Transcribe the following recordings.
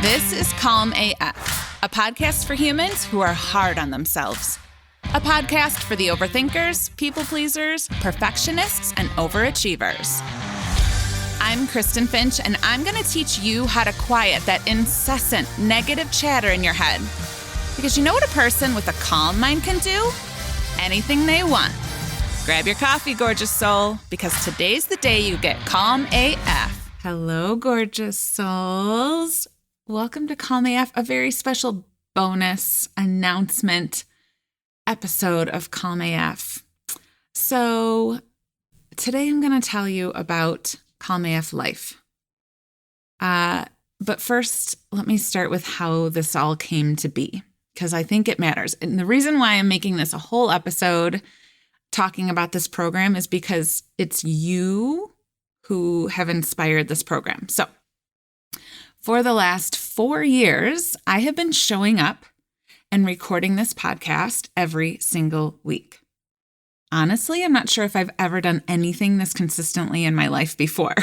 This is Calm AF, a podcast for humans who are hard on themselves. A podcast for the overthinkers, people pleasers, perfectionists, and overachievers. I'm Kristen Finch, and I'm going to teach you how to quiet that incessant negative chatter in your head. Because you know what a person with a calm mind can do? Anything they want. Grab your coffee, gorgeous soul, because today's the day you get Calm AF. Hello, gorgeous souls. Welcome to Calm AF, a very special bonus announcement episode of Calm AF. So today I'm going to tell you about Calm AF life. But first, let me start with how this all came to be, because I think it matters. And the reason why I'm making this a whole episode talking about this program is because it's you who have inspired this program. So for the last 4 years, I have been showing up and recording this podcast every single week. Honestly, I'm not sure if I've ever done anything this consistently in my life before,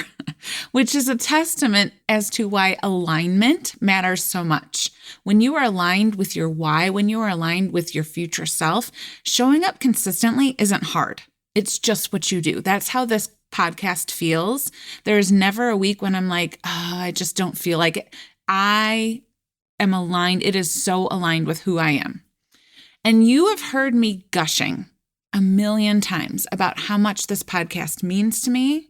which is a testament as to why alignment matters so much. When you are aligned with your why, when you are aligned with your future self, showing up consistently isn't hard. It's just what you do. That's how this podcast feels. There's never a week when I'm like, I just don't feel like it. I am aligned. It is so aligned with who I am. And you have heard me gushing a million times about how much this podcast means to me,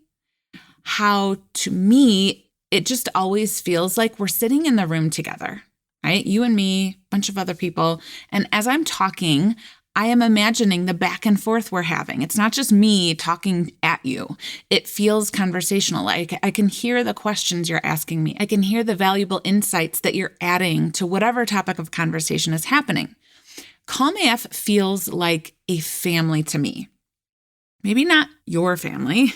how to me, it just always feels like we're sitting in the room together, right? You and me, a bunch of other people. And as I'm talking, I am imagining the back and forth we're having. It's not just me talking at you. It feels conversational. Like I can hear the questions you're asking me. I can hear the valuable insights that you're adding to whatever topic of conversation is happening. Calm AF feels like a family to me. Maybe not your family.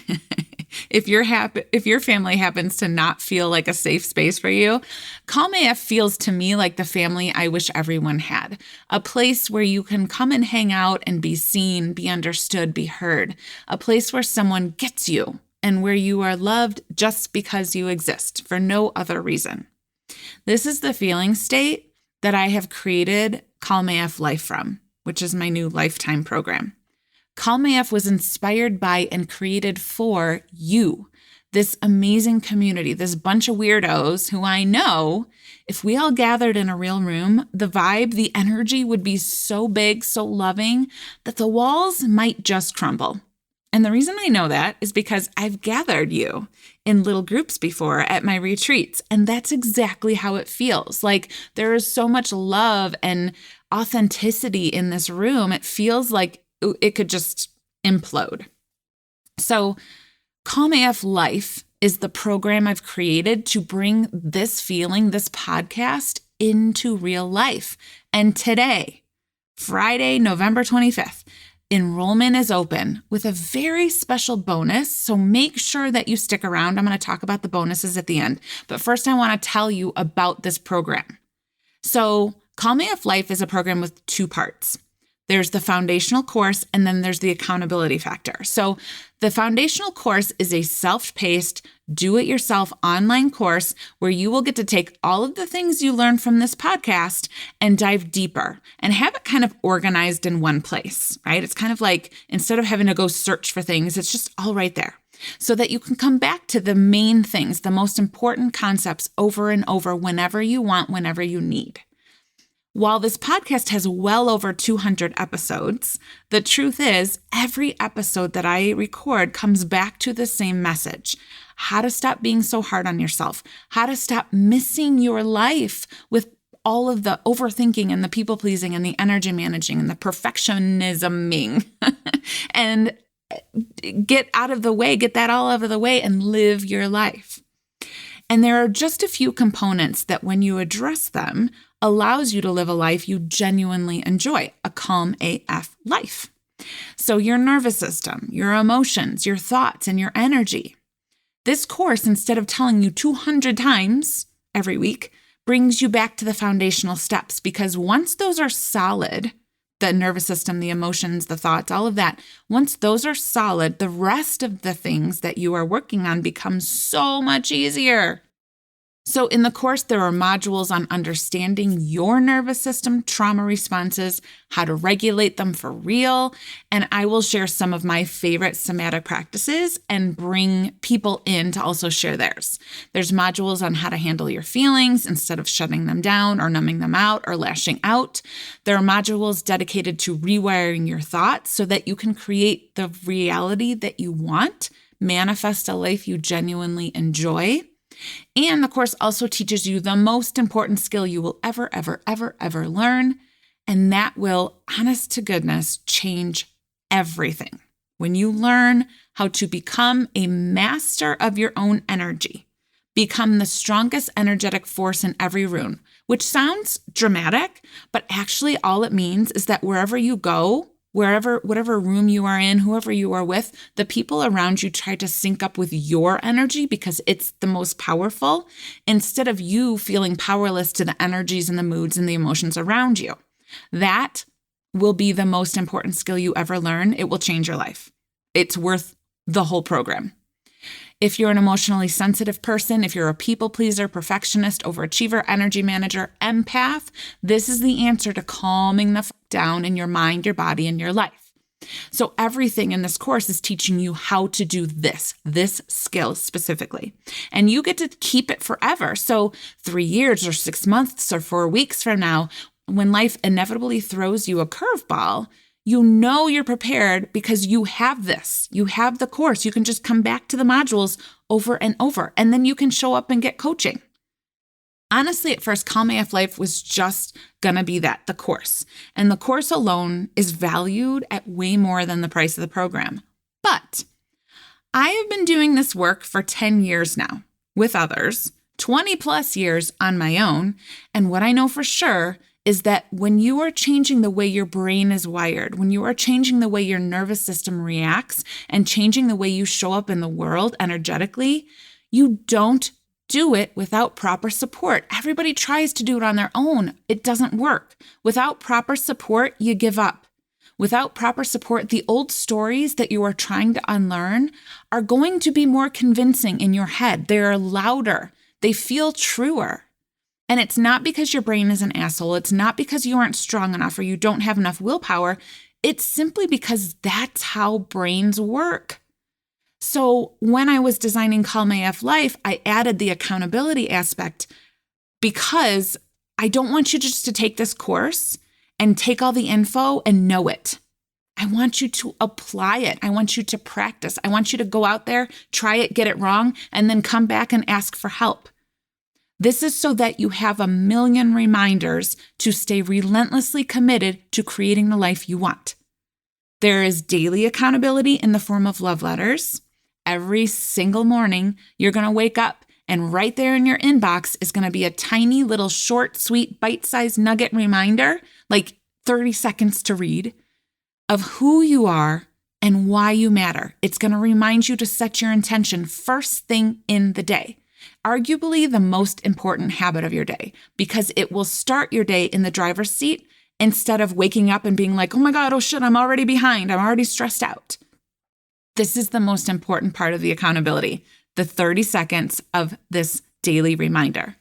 If your family happens to not feel like a safe space for you, Calm AF feels to me like the family I wish everyone had. A place where you can come and hang out and be seen, be understood, be heard. A place where someone gets you and where you are loved just because you exist for no other reason. This is the feeling state that I have created Calm AF Life from, which is my new lifetime program. Calm AF was inspired by and created for you, this amazing community, this bunch of weirdos who I know, if we all gathered in a real room, the vibe, the energy would be so big, so loving, that the walls might just crumble. And the reason I know that is because I've gathered you in little groups before at my retreats, and that's exactly how it feels. Like there is so much love and authenticity in this room. It feels like it could just implode. So Calm AF Life is the program I've created to bring this feeling, this podcast, into real life. And today, Friday, November 25th, enrollment is open with a very special bonus. So make sure that you stick around. I'm going to talk about the bonuses at the end. But first, I want to tell you about this program. So Calm AF Life is a program with 2 parts. There's the foundational course, and then there's the accountability factor. So the foundational course is a self-paced, do-it-yourself online course where you will get to take all of the things you learn from this podcast and dive deeper and have it kind of organized in one place, right? It's kind of like instead of having to go search for things, it's just all right there so that you can come back to the main things, the most important concepts over and over whenever you want, whenever you need. While this podcast has well over 200 episodes, the truth is every episode that I record comes back to the same message: how to stop being so hard on yourself, how to stop missing your life with all of the overthinking and the people pleasing and the energy managing and the perfectionisming and get out of the way, get that all out of the way and live your life. And there are just a few components that when you address them, allows you to live a life you genuinely enjoy, a Calm AF life. So your nervous system, your emotions, your thoughts, and your energy. This course, instead of telling you 200 times every week, brings you back to the foundational steps, because once those are solid, the nervous system, the emotions, the thoughts, all of that, once those are solid, the rest of the things that you are working on becomes so much easier. So in the course, there are modules on understanding your nervous system trauma responses, how to regulate them for real, and I will share some of my favorite somatic practices and bring people in to also share theirs. There's modules on how to handle your feelings instead of shutting them down or numbing them out or lashing out. There are modules dedicated to rewiring your thoughts so that you can create the reality that you want, manifest a life you genuinely enjoy. And the course also teaches you the most important skill you will ever learn. And that will, honest to goodness, change everything. When you learn how to become a master of your own energy, become the strongest energetic force in every room, which sounds dramatic, but actually all it means is that wherever you go, whatever room you are in, whoever you are with, the people around you try to sync up with your energy because it's the most powerful, instead of you feeling powerless to the energies and the moods and the emotions around you. That will be the most important skill you ever learn. It will change your life. It's worth the whole program. If you're an emotionally sensitive person, if you're a people pleaser, perfectionist, overachiever, energy manager, empath, this is the answer to calming the down in your mind, your body, and your life. So everything in this course is teaching you how to do this skill specifically. And you get to keep it forever. So 3 years or 6 months or 4 weeks from now, when life inevitably throws you a curveball, you know you're prepared because you have this. You have the course. You can just come back to the modules over and over, and then you can show up and get coaching. Honestly, at first, Calm AF Life was just going to be that, the course. And the course alone is valued at way more than the price of the program. But I have been doing this work for 10 years now with others, 20 plus years on my own. And what I know for sure is that when you are changing the way your brain is wired, when you are changing the way your nervous system reacts and changing the way you show up in the world energetically, you don't do it without proper support. Everybody tries to do it on their own. It doesn't work. Without proper support, you give up. Without proper support, the old stories that you are trying to unlearn are going to be more convincing in your head. They're louder. They feel truer. And it's not because your brain is an asshole. It's not because you aren't strong enough or you don't have enough willpower. It's simply because that's how brains work. So when I was designing Calm AF Life, I added the accountability aspect because I don't want you just to take this course and take all the info and know it. I want you to apply it. I want you to practice. I want you to go out there, try it, get it wrong, and then come back and ask for help. This is so that you have a million reminders to stay relentlessly committed to creating the life you want. There is daily accountability in the form of love letters. Every single morning, you're going to wake up and right there in your inbox is going to be a tiny little short, sweet, bite-sized nugget reminder, like 30 seconds to read, of who you are and why you matter. It's going to remind you to set your intention first thing in the day. Arguably the most important habit of your day, because it will start your day in the driver's seat instead of waking up and being like, oh my God, oh shit, I'm already behind. I'm already stressed out. This is the most important part of the accountability, the 30 seconds of this daily reminder.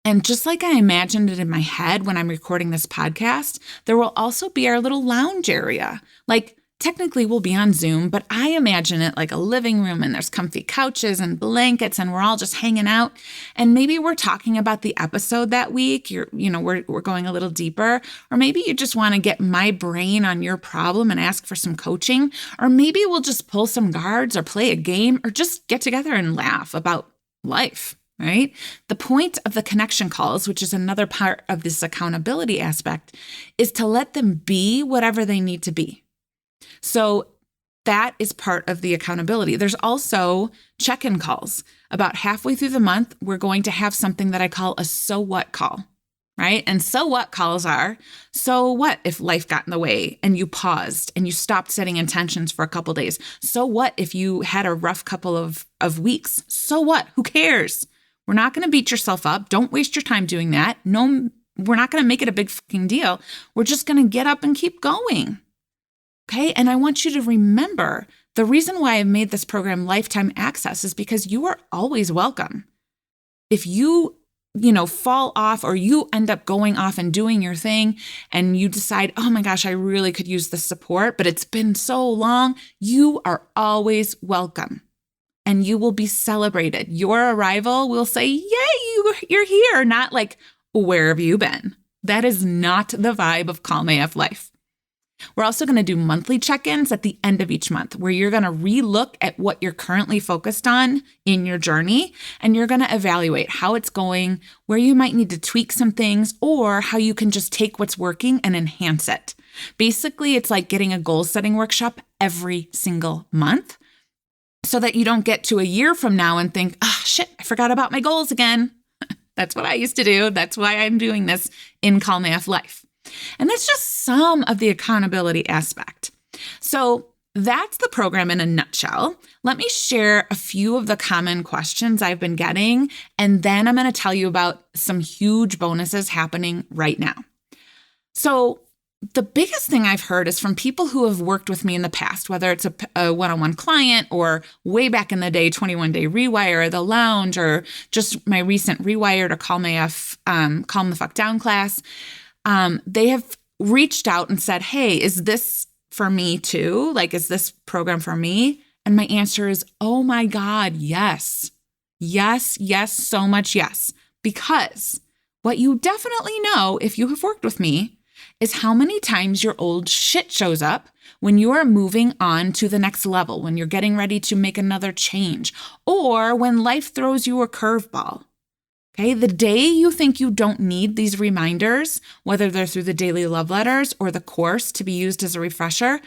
And just like I imagined it in my head when I'm recording this podcast, there will also be our little lounge area. Like, technically we'll be on Zoom, but I imagine it like a living room and there's comfy couches and blankets and we're all just hanging out. And maybe we're talking about the episode that week. We're going a little deeper. Or maybe you just want to get my brain on your problem and ask for some coaching. Or maybe we'll just pull some cards or play a game or just get together and laugh about life, right? The point of the connection calls, which is another part of this accountability aspect, is to let them be whatever they need to be. So that is part of the accountability. There's also check-in calls. About halfway through the month, we're going to have something that I call a so what call, right? And so what calls are, so what if life got in the way and you paused and you stopped setting intentions for a couple days? So what if you had a rough couple of weeks? So what? Who cares? We're not going to beat yourself up. Don't waste your time doing that. No, we're not going to make it a big fucking deal. We're just going to get up and keep going. Okay. And I want you to remember the reason why I've made this program lifetime access is because you are always welcome. If you fall off, or you end up going off and doing your thing and you decide, oh my gosh, I really could use the support, but it's been so long, you are always welcome and you will be celebrated. Your arrival will say, yay, you're here, not like, where have you been? That is not the vibe of Calm AF Life. We're also going to do monthly check-ins at the end of each month where you're going to relook at what you're currently focused on in your journey, and you're going to evaluate how it's going, where you might need to tweak some things, or how you can just take what's working and enhance it. Basically, it's like getting a goal-setting workshop every single month so that you don't get to a year from now and think, shit, I forgot about my goals again. That's what I used to do. That's why I'm doing this in Calm AF Life. And that's just some of the accountability aspect. So that's the program in a nutshell. Let me share a few of the common questions I've been getting, and then I'm going to tell you about some huge bonuses happening right now. So the biggest thing I've heard is from people who have worked with me in the past, whether it's a one-on-one client or way back in the day, 21-day rewire, the lounge, or just my recent rewire to Calm AF, Calm the Fuck Down class. They have reached out and said, hey, is this for me too? Like, is this program for me? And my answer is, oh my God, yes. Yes, yes, so much yes. Because what you definitely know if you have worked with me is how many times your old shit shows up when you are moving on to the next level, when you're getting ready to make another change, or when life throws you a curveball. Okay, the day you think you don't need these reminders, whether they're through the daily love letters or the course to be used as a refresher,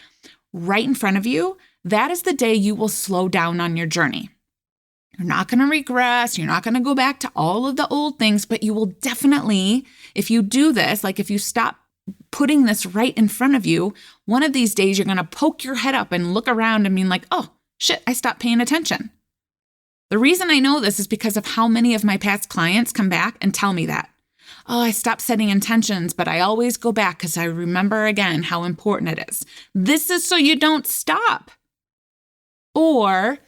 right in front of you, that is the day you will slow down on your journey. You're not going to regress. You're not going to go back to all of the old things, but you will definitely, if you do this, like if you stop putting this right in front of you, one of these days you're going to poke your head up and look around and be like, oh, shit, I stopped paying attention. The reason I know this is because of how many of my past clients come back and tell me that. Oh, I stopped setting intentions, but I always go back because I remember again how important it is. This is so you don't stop. Or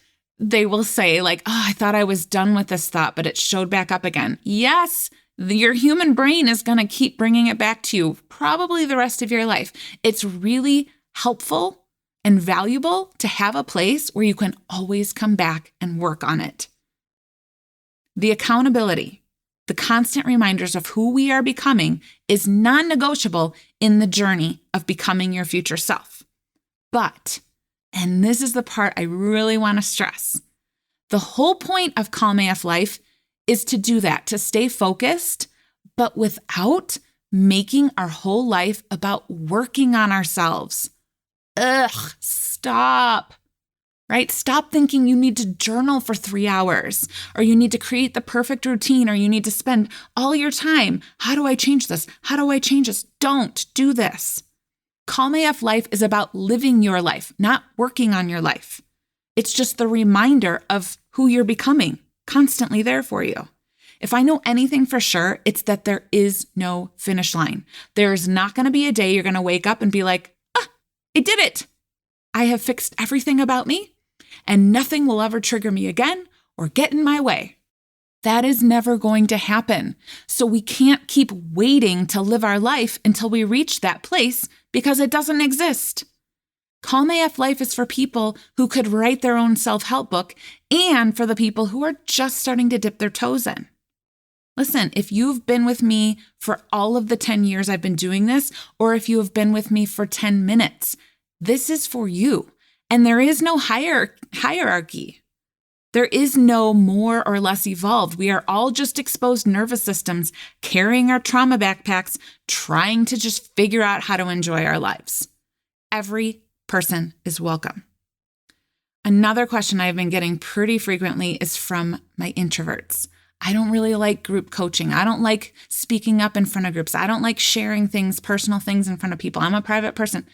they will say like, oh, I thought I was done with this thought, but it showed back up again. Yes, your human brain is going to keep bringing it back to you probably the rest of your life. It's really helpful and valuable to have a place where you can always come back and work on it. The accountability, the constant reminders of who we are becoming is non-negotiable in the journey of becoming your future self. But, and this is the part I really want to stress, the whole point of Calm AF Life is to do that, to stay focused, but without making our whole life about working on ourselves. Ugh, stop, right? Stop thinking you need to journal for 3 hours, or you need to create the perfect routine, or you need to spend all your time. How do I change this? How do I change this? Don't do this. Calm AF Life is about living your life, not working on your life. It's just the reminder of who you're becoming, constantly there for you. If I know anything for sure, it's that there is no finish line. There is not going to be a day you're going to wake up and be like, I did it. I have fixed everything about me, and nothing will ever trigger me again or get in my way. That is never going to happen. So we can't keep waiting to live our life until we reach that place because it doesn't exist. Calm AF Life is for people who could write their own self-help book and for the people who are just starting to dip their toes in. Listen, if you've been with me for all of the 10 years I've been doing this, or if you have been with me for 10 minutes, this is for you. And there is no hierarchy. There is no more or less evolved. We are all just exposed nervous systems carrying our trauma backpacks, trying to just figure out how to enjoy our lives. Every person is welcome. Another question I've been getting pretty frequently is from my introverts. I don't really like group coaching. I don't like speaking up in front of groups. I don't like sharing things, personal things in front of people. I'm a private person.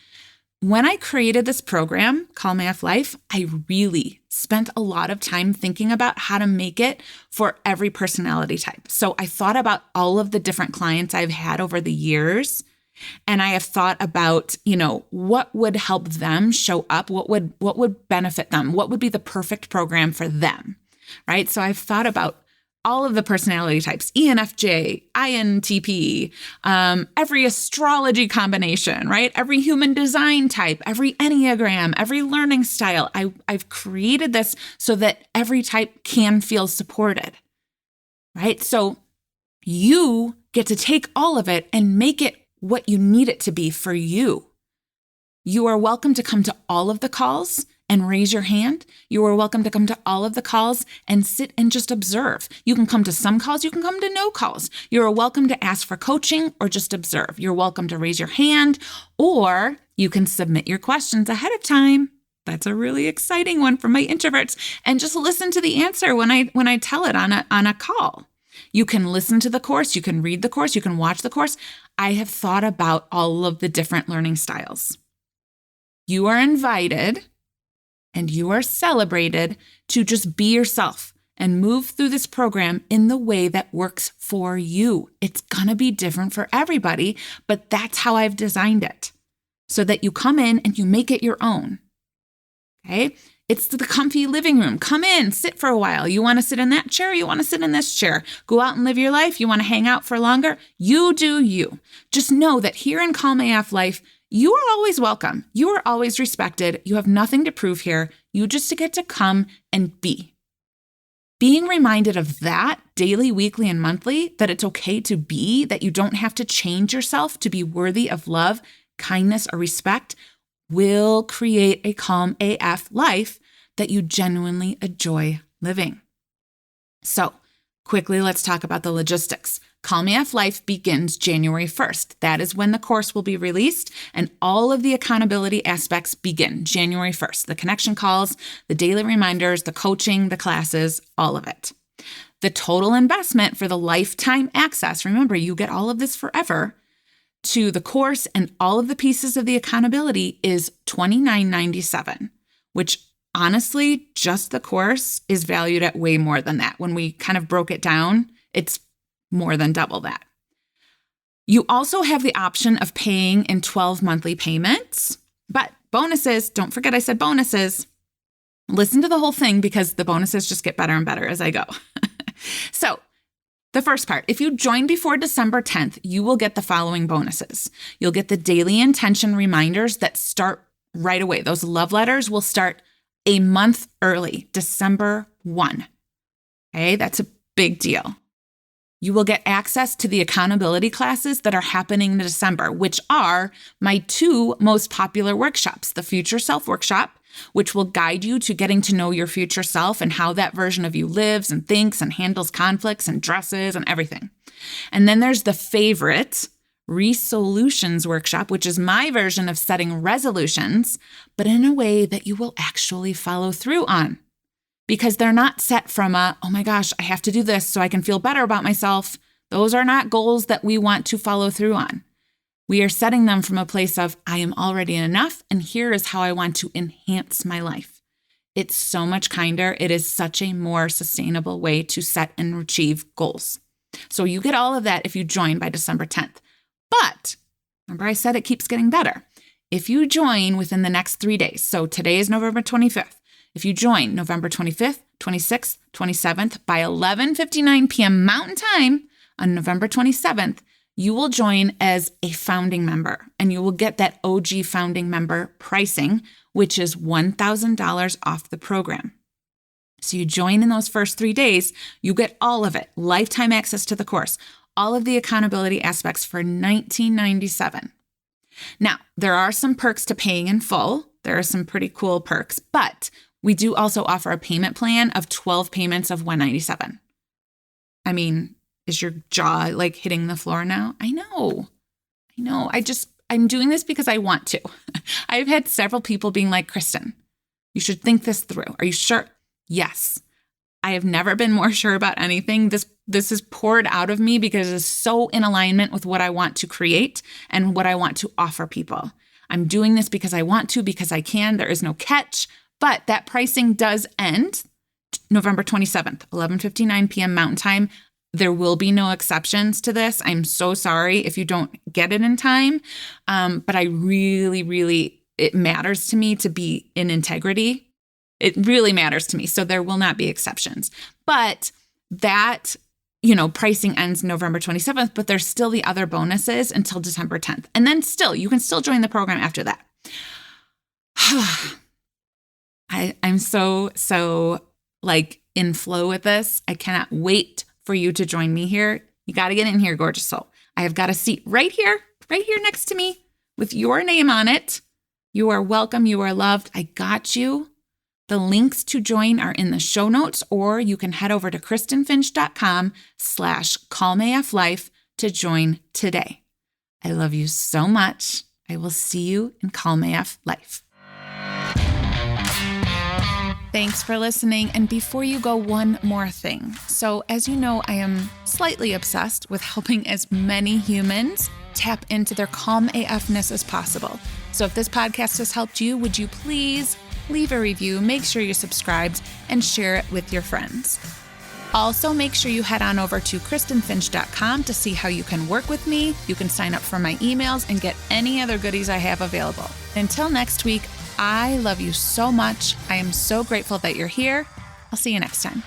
When I created this program, Calm AF Life, I really spent a lot of time thinking about how to make it for every personality type. So I thought about all of the different clients I've had over the years, and I have thought about, what would help them show up? What would benefit them? What would be the perfect program for them, right? So I've thought about all of the personality types, ENFJ, INTP, every astrology combination, right? Every human design type, every Enneagram, every learning style. I've created this so that every type can feel supported, right? So you get to take all of it and make it what you need it to be for you. You are welcome to come to all of the calls and raise your hand. You are welcome to come to all of the calls and sit and just observe. You can come to some calls, you can come to no calls. You're welcome to ask for coaching or just observe. You're welcome to raise your hand, or you can submit your questions ahead of time. That's a really exciting one for my introverts. And just listen to the answer when I tell it on a call. You can listen to the course, you can read the course, you can watch the course. I have thought about all of the different learning styles. You are invited and you are celebrated to just be yourself and move through this program in the way that works for you. It's going to be different for everybody, but that's how I've designed it so that you come in and you make it your own. Okay? It's the comfy living room. Come in, sit for a while. You want to sit in that chair? You want to sit in this chair? Go out and live your life? You want to hang out for longer? You do you. Just know that here in Calm AF Life, you are always welcome. You are always respected. You have nothing to prove here. You just get to come and be. Being reminded of that daily, weekly, and monthly, that it's okay to be, that you don't have to change yourself to be worthy of love, kindness, or respect, will create a Calm AF life that you genuinely enjoy living. So, quickly, let's talk about the logistics. Calm AF Life begins January 1st. That is when the course will be released, and all of the accountability aspects begin January 1st. The connection calls, the daily reminders, the coaching, the classes, all of it. The total investment for the lifetime access, remember, you get all of this forever, to the course and all of the pieces of the accountability is $29.97, which honestly, just the course is valued at way more than that. When we kind of broke it down, it's more than double that. You also have the option of paying in 12 monthly payments, but bonuses, don't forget I said bonuses. Listen to the whole thing because the bonuses just get better and better as I go. So the first part, if you join before December 10th, you will get the following bonuses. You'll get the daily intention reminders that start right away. Those love letters will start a month early, December 1. Okay, that's a big deal. You will get access to the accountability classes that are happening in December, which are my two most popular workshops, the Future Self Workshop, which will guide you to getting to know your future self and how that version of you lives and thinks and handles conflicts and dresses and everything. And then there's the favorite Resolutions Workshop, which is my version of setting resolutions, but in a way that you will actually follow through on. Because they're not set from oh my gosh, I have to do this so I can feel better about myself. Those are not goals that we want to follow through on. We are setting them from a place of, I am already enough, and here is how I want to enhance my life. It's so much kinder. It is such a more sustainable way to set and achieve goals. So you get all of that if you join by December 10th. But remember I said it keeps getting better. If you join within the next 3 days, so today is November 25th. If you join November 25th, 26th, 27th by 11:59 p.m. Mountain Time on November 27th, you will join as a founding member and you will get that OG founding member pricing, which is $1,000 off the program. So you join in those first 3 days, you get all of it, lifetime access to the course, all of the accountability aspects for $19.97. Now, there are some perks to paying in full. There are some pretty cool perks, but we do also offer a payment plan of 12 payments of $197. I mean, is your jaw like hitting the floor now? I know. I'm doing this because I want to. I've had several people being like, Kristen, you should think this through. Are you sure? Yes. I have never been more sure about anything. This is poured out of me because it is so in alignment with what I want to create and what I want to offer people. I'm doing this because I want to, because I can. There is no catch. But that pricing does end November 27th, 11:59 p.m. Mountain Time. There will be no exceptions to this. I'm so sorry if you don't get it in time. But I really, it matters to me to be in integrity. It really matters to me. So there will not be exceptions. But that, pricing ends November 27th, but there's still the other bonuses until December 10th. And then you can still join the program after that. I'm so in flow with this. I cannot wait for you to join me here. You got to get in here, gorgeous soul. I have got a seat right here next to me with your name on it. You are welcome. You are loved. I got you. The links to join are in the show notes, or you can head over to KristenFinch.com/CalmAFLife to join today. I love you so much. I will see you in Calm AF Life. Thanks for listening. And before you go, one more thing. So as you know, I am slightly obsessed with helping as many humans tap into their calm AFness as possible. So if this podcast has helped you, would you please leave a review, make sure you're subscribed, and share it with your friends. Also, make sure you head on over to KristenFinch.com to see how you can work with me. You can sign up for my emails and get any other goodies I have available. Until next week, I love you so much. I am so grateful that you're here. I'll see you next time.